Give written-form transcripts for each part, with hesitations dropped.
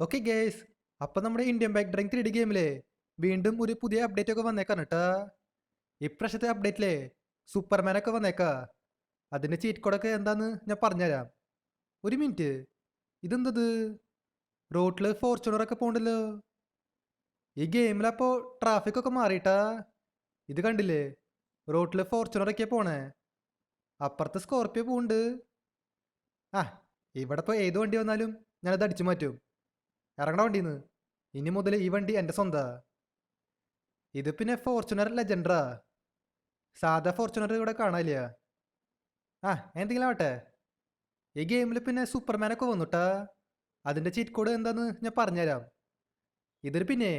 Okay guys, അപ്പം നമ്മുടെ Indian bike driving 3D ഗെയിമിലെ വീണ്ടും ഒരു പുതിയ അപ്ഡേറ്റ് ഒക്കെ വന്നേക്കാണ് കേട്ടാ. ഇപ്രാവശ്യത്തെ അപ്ഡേറ്റിലെ സൂപ്പർമാനൊക്കെ വന്നേക്കാ. അതിൻ്റെ ചീറ്റ് കോഡൊക്കെ എന്താന്ന് ഞാൻ പറഞ്ഞുതരാം. ഒരു മിനിറ്റ്, ഇതെന്തത്? റോട്ടിൽ ഫോർച്യൂണറൊക്കെ പോകണ്ടല്ലോ. ഈ ഗെയിമിലപ്പോൾ ട്രാഫിക് ഒക്കെ മാറിയിട്ടാ. ഇത് കണ്ടില്ലേ, റോട്ടിൽ ഫോർച്യൂണറൊക്കെ പോണേ. അപ്പുറത്ത് സ്കോർപ്പിയോ പോകുന്നുണ്ട്. ആ, ഇവിടെ ഇപ്പോൾ ഏത് വണ്ടി വന്നാലും ഞാനത് അടിച്ചു മാറ്റും. ഇറങ്ങണ വണ്ടിന്ന്. ഇനി മുതൽ ഈ വണ്ടി എൻ്റെ സ്വന്തം. ഇത് പിന്നെ ഫോർച്യൂണർ ലെജൻഡറാ. സാധാ ഫോർച്യൂണർ ഇവിടെ കാണാനില്ല. ആ, എന്തെങ്കിലും ആവട്ടെ. ഈ ഗെയിമിൽ പിന്നെ സൂപ്പർമാനൊക്കെ വന്നുട്ടാ. അതിൻ്റെ ചീറ്റ് കോഡ് എന്താന്ന് ഞാൻ പറഞ്ഞുതരാം. ഇതിൽ പിന്നെ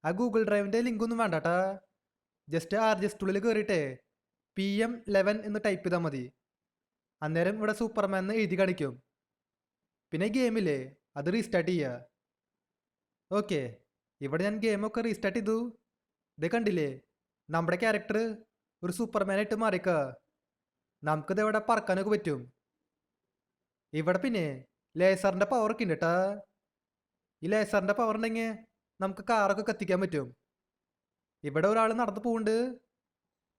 ആ ഗൂഗിൾ ഡ്രൈവിൻ്റെ ലിങ്കൊന്നും വേണ്ടാട്ടാ. ജസ്റ്റ് RGS ടൂളിൽ കയറിയിട്ടേ PM11 എന്ന് ടൈപ്പ് ചെയ്താൽ മതി. അന്നേരം ഇവിടെ സൂപ്പർമാൻ എന്ന് എഴുതി കാണിക്കും. പിന്നെ ഗെയിമില്ലേ, അത് റീസ്റ്റാർട്ട് ചെയ്യുക. ഓക്കെ, ഇവിടെ ഞാൻ ഗെയിമൊക്കെ റീസ്റ്റാർട്ട് ചെയ്തു. ഇത് കണ്ടില്ലേ, നമ്മുടെ ക്യാരക്ടർ ഒരു സൂപ്പർമാനായിട്ട് മാറിക്ക. നമുക്കിത് ഇവിടെ പറക്കാനൊക്കെ പറ്റും. ഇവിടെ പിന്നെ ലേസറിൻ്റെ പവറൊക്കെ ഉണ്ട് കേട്ടാ. ഈ ലേസറിൻ്റെ പവർ ഉണ്ടെങ്കിൽ നമുക്ക് കാറൊക്കെ കത്തിക്കാൻ പറ്റും. ഇവിടെ ഒരാൾ നടന്നു പോകുന്നുണ്ട്.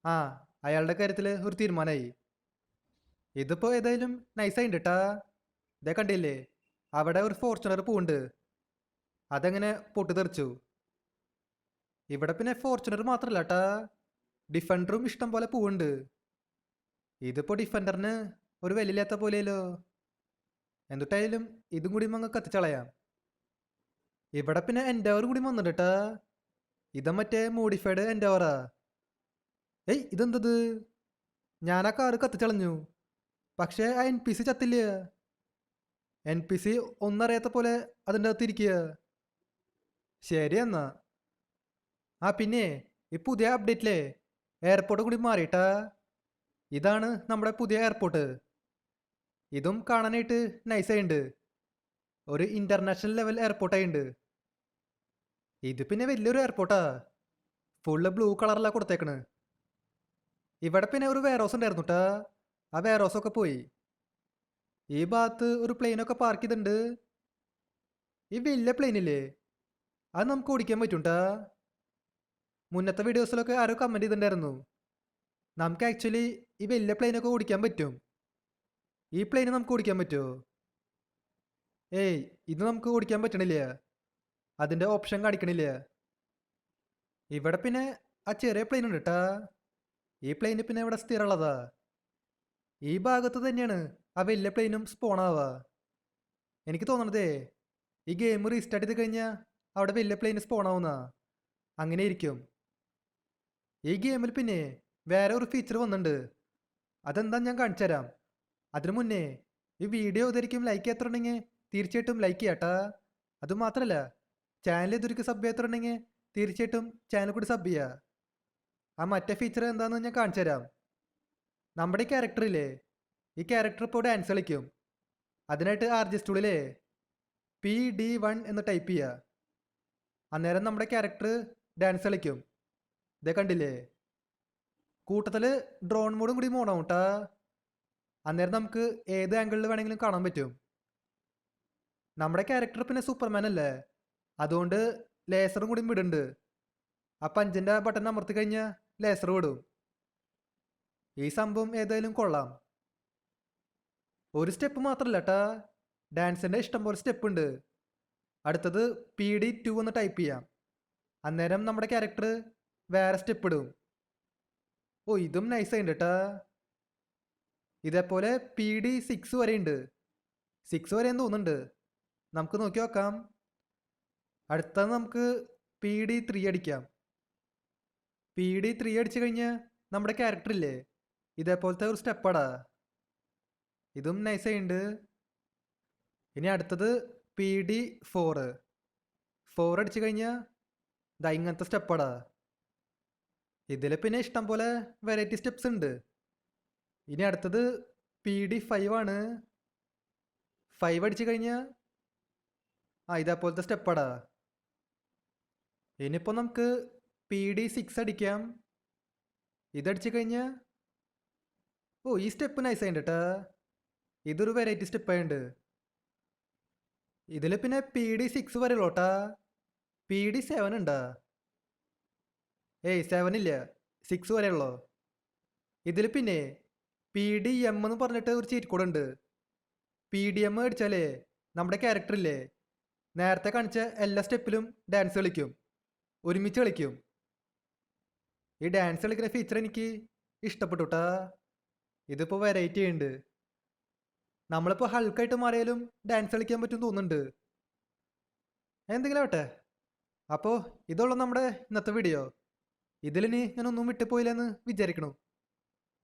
ആ, അയാളുടെ കാര്യത്തിൽ ഒരു തീരുമാനമായി. ഇതിപ്പോൾ ഏതായാലും നൈസായിട്ടുണ്ട് കേട്ടാ. ഇതേ കണ്ടില്ലേ, അവിടെ ഒരു ഫോർച്യൂണർ പോകുന്നുണ്ട്. അതെങ്ങനെ പൊട്ടിത്തെറിച്ചു. ഇവിടെ പിന്നെ ഫോർച്യൂണർ മാത്രമല്ല കേട്ടാ, ഡിഫൻഡറും ഇഷ്ടം പോലെ പോകുന്നുണ്ട്. ഇതിപ്പോൾ ഡിഫൻഡറിന് ഒരു വിലയില്ലാത്ത പോലെയല്ലോ. എന്നിട്ടായാലും ഇതും കൂടി അങ്ങ് കത്തിച്ചളയാം. ഇവിടെ പിന്നെ എൻഡവർ കൂടി വന്നിട്ട് കേട്ടാ. ഇത് മറ്റേ മോഡിഫൈഡ് എൻഡവറാ. ഏയ്, ഇതെന്തത്? ഞാൻ ആ കാറ് കത്തിച്ചളഞ്ഞു, പക്ഷേ ആ NPC ചത്തില്ല. NPC ഒന്നറിയാത്ത പോലെ അതിൻ്റെ അകത്ത് ഇരിക്കുക. ശരി എന്നാ. ആ, പിന്നെ ഈ പുതിയ അപ്ഡേറ്റിലെ എയർപോർട്ട് കൂടി മാറിയിട്ടാ. ഇതാണ് നമ്മുടെ പുതിയ എയർപോർട്ട്. ഇതും കാണാനായിട്ട് നൈസായിട്ടുണ്ട്. ഒരു ഇൻ്റർനാഷണൽ ലെവൽ എയർപോർട്ടായിട്ടുണ്ട്. ഇത് പിന്നെ വലിയൊരു എയർപോർട്ടാ. ഫുള്ള് ബ്ലൂ കളറിലാണ് കൊടുത്തേക്കണ്. ഇവിടെ പിന്നെ ഒരു വെയർ ഹൗസ് ഉണ്ടായിരുന്നു കേട്ടാ. ആ വെയർ ഹൗസൊക്കെ പോയി. ഈ ഭാഗത്ത് ഒരു പ്ലെയിനൊക്കെ പാർക്ക് ചെയ്തിട്ടുണ്ട്. ഈ വലിയ പ്ലെയിനില്ലേ, അത് നമുക്ക് ഓടിക്കാൻ പറ്റും കേട്ടാ. മുന്നത്തെ വീഡിയോസിലൊക്കെ ആരോ കമൻറ്റ് ചെയ്തിട്ടുണ്ടായിരുന്നു, നമുക്ക് ആക്ച്വലി ഈ വലിയ പ്ലെയിനൊക്കെ ഓടിക്കാൻ പറ്റും. ഈ പ്ലെയിന് നമുക്ക് ഓടിക്കാൻ പറ്റുമോ? ഏയ്, ഇത് നമുക്ക് ഓടിക്കാൻ പറ്റണില്ല. അതിൻ്റെ ഓപ്ഷൻ കാണിക്കണില്ല. ഇവിടെ പിന്നെ ആ ചെറിയ പ്ലെയിൻ ഉണ്ട് കേട്ടാ. ഈ പ്ലെയിന് പിന്നെ ഇവിടെ സ്ഥിരമുള്ളതാ. ഈ ഭാഗത്ത് തന്നെയാണ് ആ വലിയ പ്ലെയിനും സ്പോണാവുക. എനിക്ക് തോന്നണതേ, ഈ ഗെയിം റീസ്റ്റാർട്ട് ചെയ്ത് കഴിഞ്ഞാൽ അവിടെ വലിയ പ്ലെയിൻ സ്പോണാവുന്ന അങ്ങനെ ഇരിക്കും. ഈ ഗെയിമിൽ പിന്നെ വേറെ ഒരു ഫീച്ചർ വന്നിട്ടുണ്ട്. അതെന്താ ഞാൻ കാണിച്ചു തരാം. അതിനു മുന്നേ ഈ വീഡിയോ ഇതായിരിക്കും ലൈക്ക് ചെയ്യാത്തുണ്ടെങ്കിൽ തീർച്ചയായിട്ടും ലൈക്ക് ചെയ്യാട്ടാ. അതുമാത്രമല്ല, ചാനൽ ഇതൊരിക്കൽ സബ് ചെയ്യാത്തുണ്ടെങ്കിൽ തീർച്ചയായിട്ടും ചാനൽ കൂടി സബ് ചെയ്യുക. ആ മറ്റേ ഫീച്ചർ എന്താണെന്ന് ഞാൻ കാണിച്ചു തരാം. നമ്മുടെ ഈ ക്യാരക്ടറില്ലേ, ഈ ക്യാരക്ടർ ഇപ്പോൾ ഡാൻസ് കളിക്കും. അതിനായിട്ട് RGS ടൂളിലെ PD1 എന്ന് ടൈപ്പ് ചെയ്യുക. അന്നേരം നമ്മുടെ ക്യാരക്ടർ ഡാൻസ് കളിക്കും. ഇതേ കണ്ടില്ലേ, കൂട്ടത്തിൽ ഡ്രോൺ മോഡും കൂടി മോണാവും കേട്ടാ. അന്നേരം നമുക്ക് ഏത് ആംഗിളിൽ വേണമെങ്കിലും കാണാൻ പറ്റും. നമ്മുടെ ക്യാരക്ടർ പിന്നെ സൂപ്പർമാൻ അല്ലേ, അതുകൊണ്ട് ലേസറും കൂടി വിടുന്നുണ്ട്. ആ പഞ്ചിൻ്റെ ബട്ടൺ അമർത്തി കഴിഞ്ഞാൽ ലേസർ വിടും. ഈ സംഭവം ഏതായാലും കൊള്ളാം. ഒരു സ്റ്റെപ്പ് മാത്രമല്ല കേട്ടാ, ഡാൻസിൻ്റെ ഇഷ്ടംപോലെ സ്റ്റെപ്പ് ഉണ്ട്. അടുത്തത് PD2 എന്ന് ടൈപ്പ് ചെയ്യാം. അന്നേരം നമ്മുടെ ക്യാരക്ടർ വേറെ സ്റ്റെപ്പ് ഇടും. ഓ, ഇതും നൈസായിട്ടുണ്ട് കേട്ടാ. ഇതേപോലെ PD6 വരെ ഉണ്ട്. 6 വരെ എന്ന് തോന്നുന്നുണ്ട്. നമുക്ക് നോക്കി നോക്കാം. അടുത്തത് നമുക്ക് PD3 അടിക്കാം. PD3 അടിച്ചു കഴിഞ്ഞാൽ നമ്മുടെ ക്യാരക്ടർ ഇല്ലേ, ഇതേപോലത്തെ ഒരു സ്റ്റെപ്പാടാ. ഇതും നൈസായിട്ടുണ്ട്. ഇനി അടുത്തത് PD4 അടിച്ചു കഴിഞ്ഞാൽ ഇതാ ഇങ്ങനത്തെ സ്റ്റെപ്പാടാ. ഇതിൽ പിന്നെ ഇഷ്ടം പോലെ വെറൈറ്റി സ്റ്റെപ്സ് ഉണ്ട്. ഇനി അടുത്തത് PD5 ആണ്. 5 അടിച്ചു കഴിഞ്ഞാൽ ഇതേപോലത്തെ സ്റ്റെപ്പാടാ. ഇനിയിപ്പോൾ നമുക്ക് PD6 അടിക്കാം. ഇതടിച്ചു കഴിഞ്ഞാൽ ഈ സ്റ്റെപ്പ് നൈസായിട്ട് കേട്ടാ. ഇതൊരു വെറൈറ്റി സ്റ്റെപ്പായുണ്ട്. ഇതിൽ പിന്നെ PD 6 വരെ ഉള്ളൂട്ടാ. PD 7 ഉണ്ടാ? ഏയ് 7 ഇല്ല, 6 വരെ ഉള്ളൂ. ഇതിൽ പിന്നെ PDM എന്ന് പറഞ്ഞിട്ട് ഒരു ചീറ്റ് കോഡ് ഉണ്ട്. PDM അടിച്ചാലേ നമ്മുടെ ക്യാരക്ടർ ഇല്ലേ നേരത്തെ കാണിച്ച എല്ലാ സ്റ്റെപ്പിലും ഡാൻസ് കളിക്കും, ഒരുമിച്ച് കളിക്കും. ഈ ഡാൻസ് കളിക്കുന്ന ഫീച്ചർ എനിക്ക് ഇഷ്ടപ്പെട്ടുട്ടാ. ഇതിപ്പോൾ വെറൈറ്റി ഉണ്ട്. നമ്മളിപ്പോൾ ഹൾക്കായിട്ട് മാറിയാലും ഡാൻസ് കളിക്കാൻ പറ്റും തോന്നുന്നുണ്ട്. എന്തെങ്കിലും ആവട്ടെ. അപ്പോൾ ഇതുള്ള നമ്മുടെ ഇന്നത്തെ വീഡിയോ. ഇതിലിനി ഞാനൊന്നും വിട്ടുപോയില്ലെന്ന് വിചാരിക്കണു.